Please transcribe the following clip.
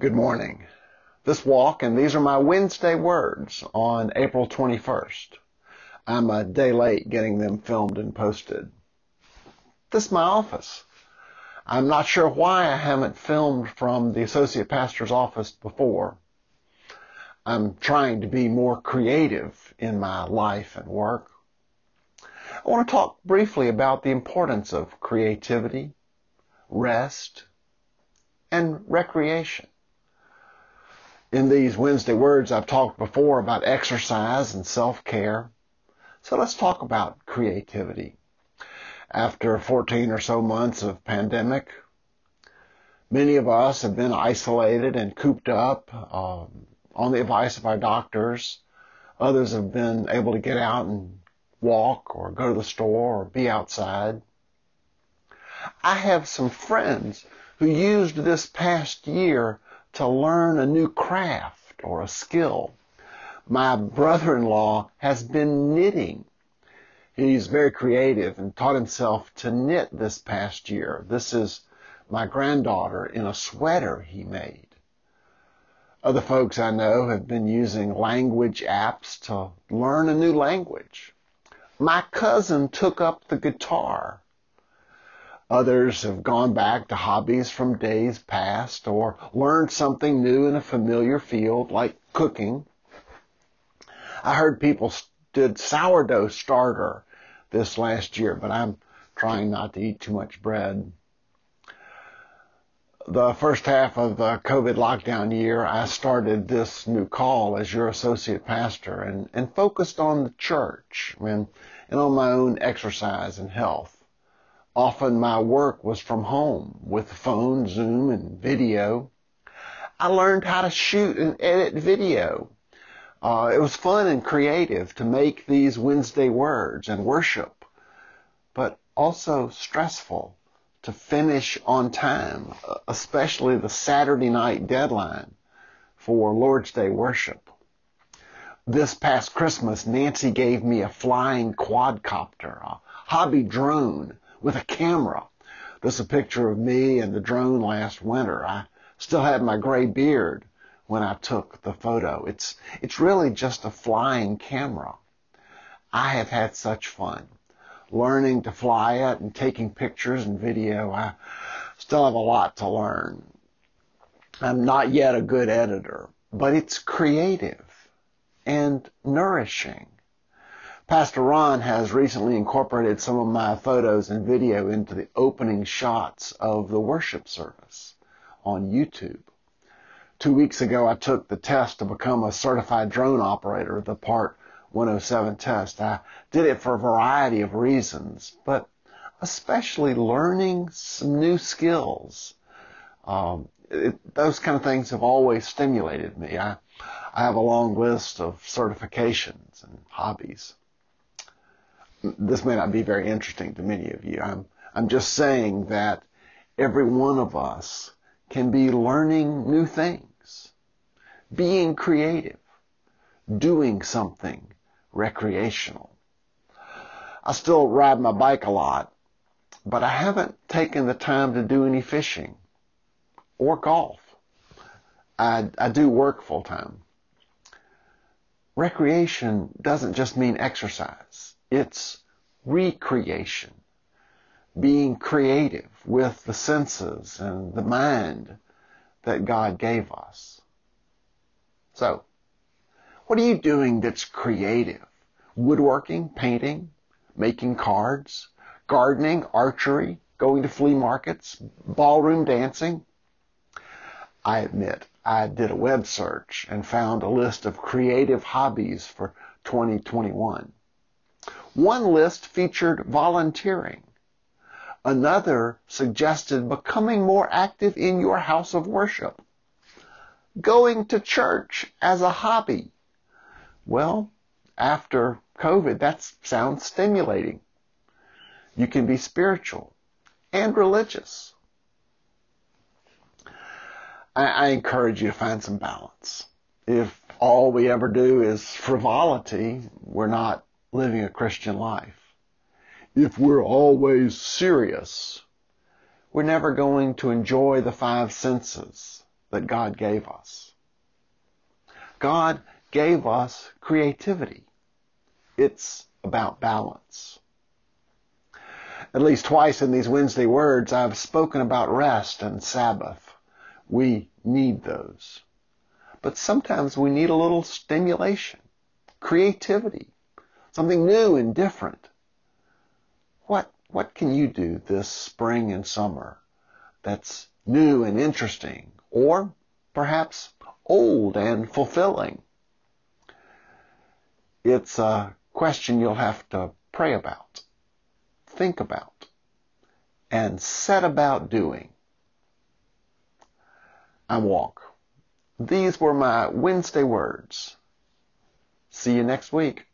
Good morning. This walk, and these are my Wednesday words on April 21st. I'm a day late getting them filmed and posted. This is my office. I'm not sure why I haven't filmed from the associate pastor's office before. I'm trying to be more creative in my life and work. I want to talk briefly about the importance of creativity, rest, and recreation. In these Wednesday words, I've talked before about exercise and self-care. So let's talk about creativity. After 14 or so months of pandemic, many of us have been isolated and cooped up on the advice of our doctors. Others have been able to get out and walk or go to the store or be outside. I have some friends who used this past year to learn a new craft or a skill. My brother-in-law has been knitting. He's very creative and taught himself to knit this past year. This is my granddaughter in a sweater he made. Other folks I know have been using language apps to learn a new language. My cousin took up the guitar. Others have gone back to hobbies from days past or learned something new in a familiar field like cooking. I heard people did sourdough starter this last year, but I'm trying not to eat too much bread. The first half of the COVID lockdown year, I started this new call as your associate pastor and focused on the church and on my own exercise and health. Often my work was from home with phone, Zoom, and video. I learned how to shoot and edit video. It was fun and creative to make these Wednesday words and worship, but also stressful to finish on time, especially the Saturday night deadline for Lord's Day worship. This past Christmas, Nancy gave me a flying quadcopter, a hobby drone, with a camera. This is a picture of me and the drone last winter. I still had my gray beard when I took the photo. It's really just a flying camera. I have had such fun learning to fly it and taking pictures and video. I still have a lot to learn. I'm not yet a good editor, but it's creative and nourishing. Pastor Ron has recently incorporated some of my photos and video into the opening shots of the worship service on YouTube. 2 weeks ago, I took the test to become a certified drone operator, the Part 107 test. I did it for a variety of reasons, but especially learning some new skills. Those kind of things have always stimulated me. I have a long list of certifications and hobbies. This may not be very interesting to many of you. I'm just saying that every one of us can be learning new things, being creative, doing something recreational. I still ride my bike a lot, but I haven't taken the time to do any fishing or golf. I do work full time. Recreation doesn't just mean exercise. It's recreation, being creative with the senses and the mind that God gave us. So, what are you doing that's creative? Woodworking, painting, making cards, gardening, archery, going to flea markets, ballroom dancing? I admit, I did a web search and found a list of creative hobbies for 2021. One list featured volunteering. Another suggested becoming more active in your house of worship. Going to church as a hobby. Well, after COVID, that sounds stimulating. You can be spiritual and religious. I encourage you to find some balance. If all we ever do is frivolity, we're not living a Christian life. If we're always serious, we're never going to enjoy the five senses that God gave us. God gave us creativity. It's about balance. At least twice in these Wednesday words, I've spoken about rest and Sabbath. We need those. But sometimes we need a little stimulation, creativity, something new and different. What can you do this spring and summer that's new and interesting, or perhaps old and fulfilling? It's a question you'll have to pray about, think about, and set about doing. I'm Walk. These were my Wednesday words. See you next week.